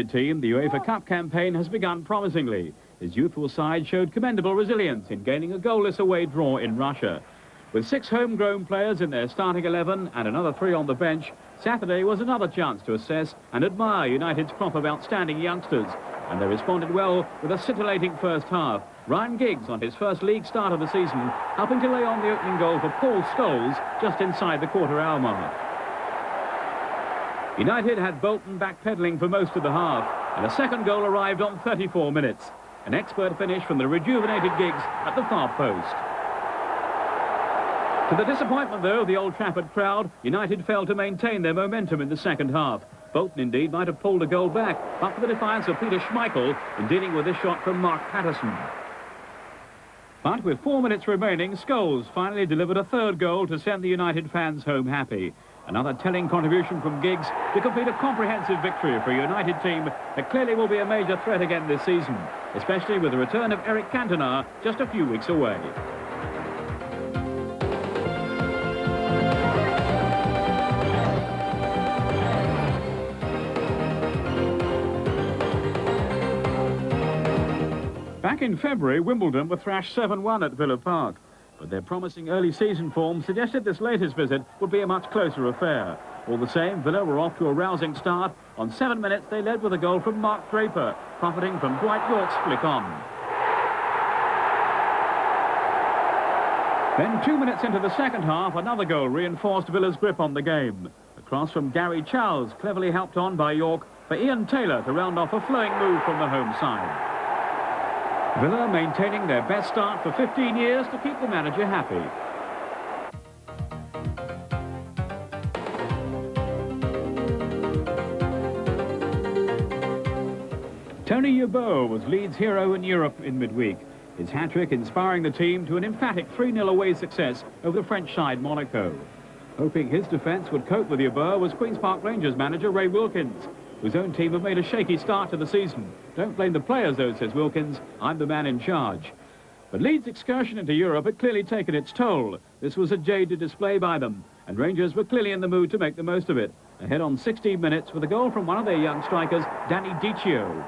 Team, the UEFA Cup campaign has begun promisingly. His youthful side showed commendable resilience in gaining a goalless away draw in Russia. With 6 homegrown players in their starting 11 and another 3 on the bench, Saturday was another chance to assess and admire United's crop of outstanding youngsters, and they responded well with a scintillating first half. Ryan Giggs on his first league start of the season, helping to lay on the opening goal for Paul Scholes just inside the quarter-hour mark. United had Bolton backpedalling for most of the half, and a second goal arrived on 34 minutes. An expert finish from the rejuvenated Giggs at the far post. To the disappointment, though, of the Old Trafford crowd, United failed to maintain their momentum in the second half. Bolton, indeed, might have pulled a goal back, but for the defiance of Peter Schmeichel in dealing with this shot from Mark Patterson. But with 4 minutes remaining, Scholes finally delivered a third goal to send the United fans home happy. Another telling contribution from Giggs to complete a comprehensive victory for a United team that clearly will be a major threat again this season, especially with the return of Eric Cantona just a few weeks away. Back in February, Wimbledon were thrashed 7-1 at Villa Park. But their promising early season form suggested this latest visit would be a much closer affair. All the same, Villa were off to a rousing start. On 7 minutes, they led with a goal from Mark Draper, profiting from Dwight York's flick on. Then 2 minutes into the second half, another goal reinforced Villa's grip on the game. A cross from Gary Charles, cleverly helped on by York, for Ian Taylor to round off a flowing move from the home side. Villa maintaining their best start for 15 years to keep the manager happy. Tony Yeboah was Leeds' hero in Europe in midweek. His hat-trick inspiring the team to an emphatic 3-0 away success over the French side Monaco. Hoping his defence would cope with Yeboah was Queen's Park Rangers manager Ray Wilkins, whose own team have made a shaky start to the season. Don't blame the players, though, says Wilkins. I'm the man in charge. But Leeds' excursion into Europe had clearly taken its toll. This was a jaded display by them, and Rangers were clearly in the mood to make the most of it. Ahead on 16 minutes with a goal from one of their young strikers, Danny Dichio.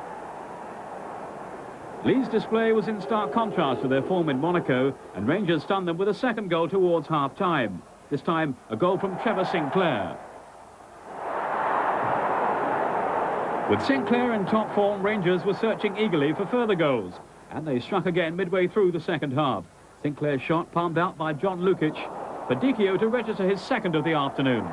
Leeds' display was in stark contrast to their form in Monaco, and Rangers stunned them with a second goal towards half-time. This time, a goal from Trevor Sinclair. With Sinclair in top form, Rangers were searching eagerly for further goals, and they struck again midway through the second half. Sinclair's shot palmed out by John Lukic, for Dichio to register his second of the afternoon.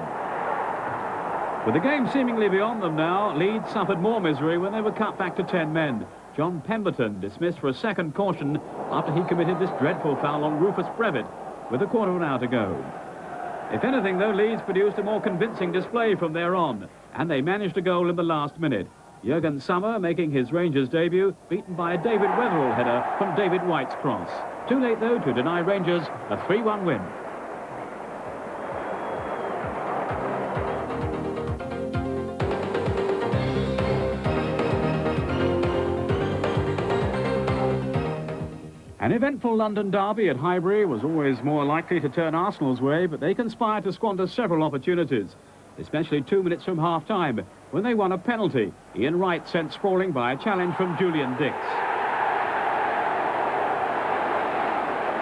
With the game seemingly beyond them now, Leeds suffered more misery when they were cut back to 10 men. John Pemberton dismissed for a second caution after he committed this dreadful foul on Rufus Brevitt with a quarter of an hour to go. If anything, though, Leeds produced a more convincing display from there on, and they managed a goal in the last minute. Jurgen Sommer making his Rangers debut, beaten by a David Weatherall header from David White's cross. Too late, though, to deny Rangers a 3-1 win. An eventful London derby at Highbury was always more likely to turn Arsenal's way, but they conspired to squander several opportunities, especially 2 minutes from half-time, when they won a penalty. Ian Wright sent sprawling by a challenge from Julian Dix.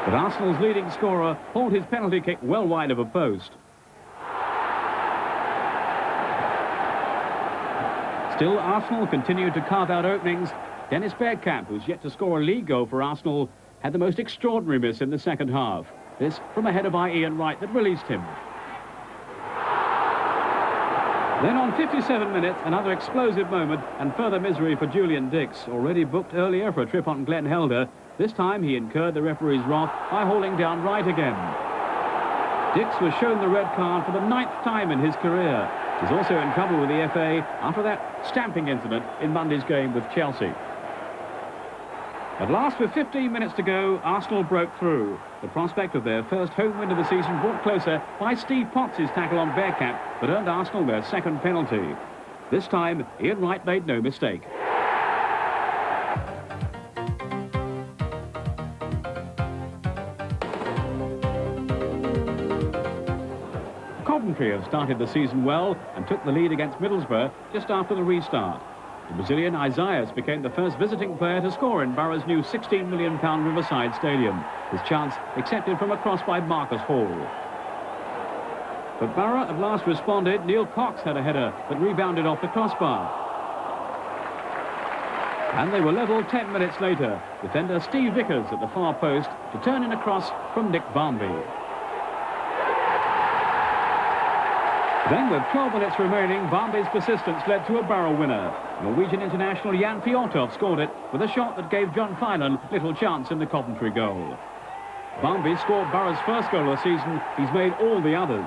But Arsenal's leading scorer hauled his penalty kick well wide of a post. Still, Arsenal continued to carve out openings. Dennis Bergkamp, who's yet to score a league goal for Arsenal, had the most extraordinary miss in the second half. This from a header by Ian Wright that released him. Then on 57 minutes, another explosive moment and further misery for Julian Dix, already booked earlier for a trip on Glen Helder. This time he incurred the referee's wrath by hauling down Wright again. Dix was shown the red card for the 9th time in his career. He's also in trouble with the FA after that stamping incident in Monday's game with Chelsea. At last, with 15 minutes to go, Arsenal broke through. The prospect of their first home win of the season brought closer by Steve Potts' tackle on Bergkamp that earned Arsenal their second penalty. This time, Ian Wright made no mistake. Coventry have started the season well and took the lead against Middlesbrough just after the restart. The Brazilian Isaias became the first visiting player to score in Borough's new £16 million Riverside Stadium. His chance accepted from a cross by Marcus Hall. But Borough at last responded. Neil Cox had a header that rebounded off the crossbar. And they were level 10 minutes later. Defender Steve Vickers at the far post to turn in a cross from Nick Barnby. Then, with 12 minutes remaining, Barnby's persistence led to a Borough winner. Norwegian international Jan Fjortov scored it with a shot that gave John Finan little chance in the Coventry goal. Barnby scored Borough's first goal of the season. He's made all the others.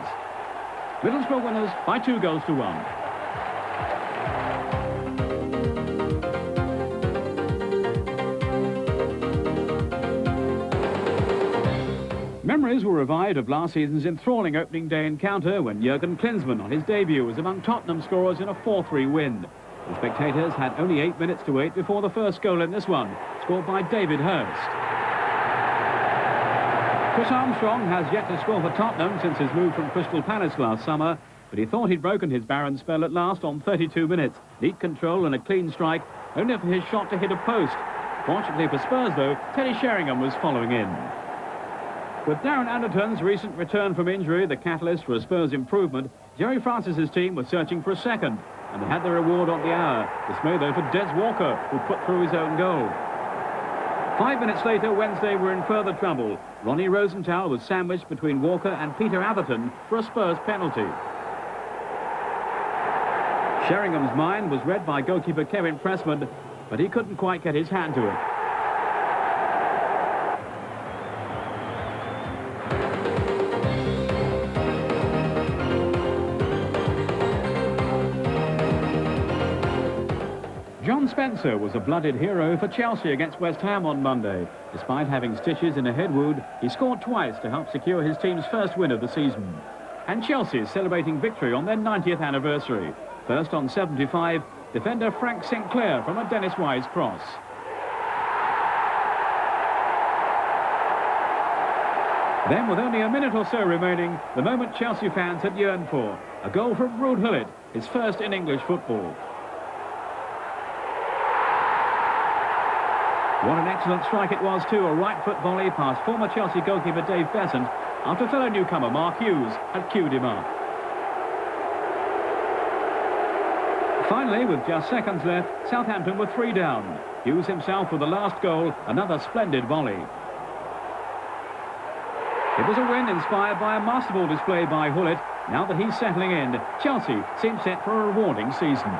Middlesbrough winners by 2-1. Memories were revived of last season's enthralling opening day encounter when Jurgen Klinsmann on his debut was among Tottenham scorers in a 4-3 win. The spectators had only 8 minutes to wait before the first goal in this one, scored by David Hurst. Chris Armstrong has yet to score for Tottenham since his move from Crystal Palace last summer, but he thought he'd broken his barren spell at last on 32 minutes. Neat control and a clean strike, only for his shot to hit a post. Fortunately for Spurs, though, Teddy Sheringham was following in. With Darren Anderton's recent return from injury, the catalyst for a Spurs improvement, Jerry Francis's team was searching for a second, and they had their reward on the hour. Dismay, though, for Des Walker, who put through his own goal. 5 minutes later, Wednesday were in further trouble. Ronnie Rosenthal was sandwiched between Walker and Peter Atherton for a Spurs penalty. Sheringham's mind was read by goalkeeper Kevin Pressman, but he couldn't quite get his hand to it. John Spencer was a blooded hero for Chelsea against West Ham on Monday. Despite having stitches in a head wound, he scored twice to help secure his team's first win of the season. And Chelsea is celebrating victory on their 90th anniversary. First on 75, defender Frank Sinclair from a Dennis Wise cross. Then, with only a minute or so remaining, the moment Chelsea fans had yearned for. A goal from Ruud Gullit, his first in English football. What an excellent strike it was, too. A right-foot volley past former Chelsea goalkeeper Dave Besant after fellow newcomer Mark Hughes had cued him up. Finally, with just seconds left, Southampton were 3 down. Hughes himself with the last goal, another splendid volley. It was a win inspired by a masterful display by Gullit. Now that he's settling in, Chelsea seems set for a rewarding season.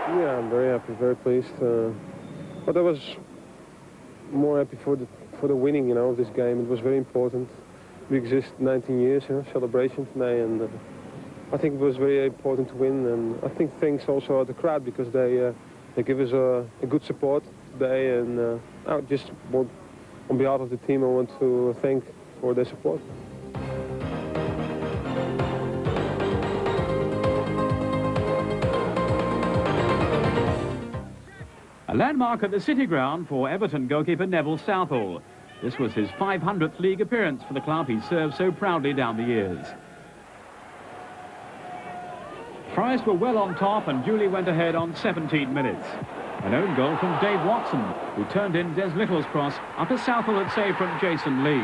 Yeah, I'm very happy, very pleased. But I was more happy for the winning, of this game. It was very important. We exist 19 years, celebration today, and I think it was very important to win. And I think thanks also to the crowd because they give us a good support today. And I just want, on behalf of the team, I want to thank for their support. A landmark at the City Ground for Everton goalkeeper Neville Southall. This was his 500th league appearance for the club he served so proudly down the years. Forest were well on top and duly went ahead on 17 minutes. An own goal from Dave Watson, who turned in Des Little's cross after Southall had saved from Jason Lee.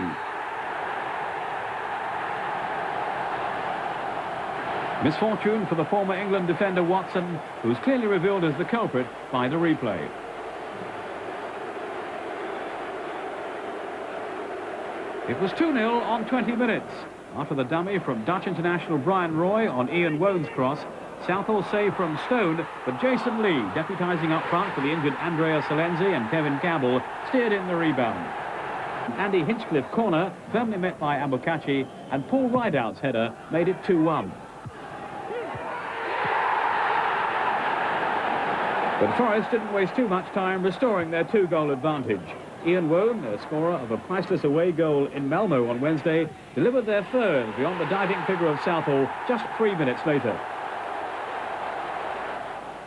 Misfortune for the former England defender Watson, who was clearly revealed as the culprit by the replay. It was 2-0 on 20 minutes. After the dummy from Dutch international Brian Roy on Ian Wone's cross, Southall saved from Stone, but Jason Lee, deputising up front for the injured Andrea Salenzi and Kevin Campbell, steered in the rebound. Andy Hinchcliffe corner, firmly met by Abukachi, and Paul Rideout's header made it 2-1. But Forest didn't waste too much time restoring their 2-goal advantage. Ian Wone, their scorer of a priceless away goal in Malmo on Wednesday, delivered their third beyond the diving figure of Southall just 3 minutes later.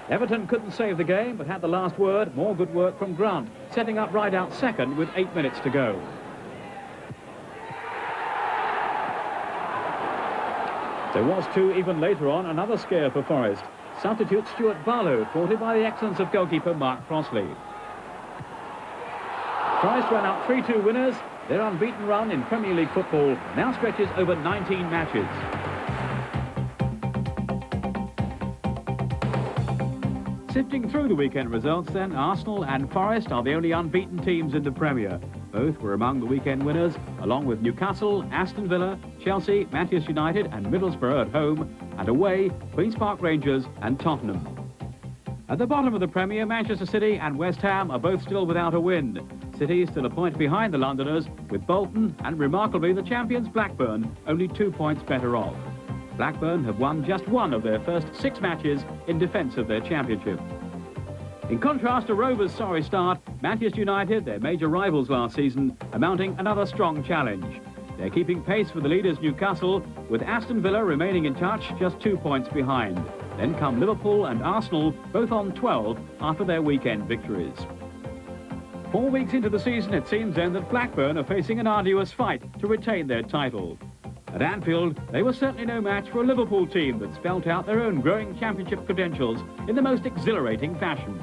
Everton couldn't save the game, but had the last word. More good work from Grant, setting up Rideout second with 8 minutes to go. There was, too, even later on, another scare for Forest. Substitute Stuart Barlow, thwarted by the excellence of goalkeeper Mark Crossley. Forest run out 3-2 winners. Their unbeaten run in Premier League football now stretches over 19 matches. Sifting through the weekend results then, Arsenal and Forest are the only unbeaten teams in the Premier. Both were among the weekend winners, along with Newcastle, Aston Villa, Chelsea, Manchester United and Middlesbrough at home, and away, Queen's Park Rangers and Tottenham. At the bottom of the Premier, Manchester City and West Ham are both still without a win. City is still a point behind the Londoners, with Bolton and, remarkably, the champions Blackburn only 2 points better off. Blackburn have won just one of their first 6 matches in defence of their championship. In contrast to Rovers' sorry start, Manchester United, their major rivals last season, are mounting another strong challenge. They're keeping pace with the leaders Newcastle, with Aston Villa remaining in touch just 2 points behind. Then come Liverpool and Arsenal, both on 12 after their weekend victories. 4 weeks into the season, it seems then that Blackburn are facing an arduous fight to retain their title. At Anfield, they were certainly no match for a Liverpool team that spelt out their own growing championship credentials in the most exhilarating fashion.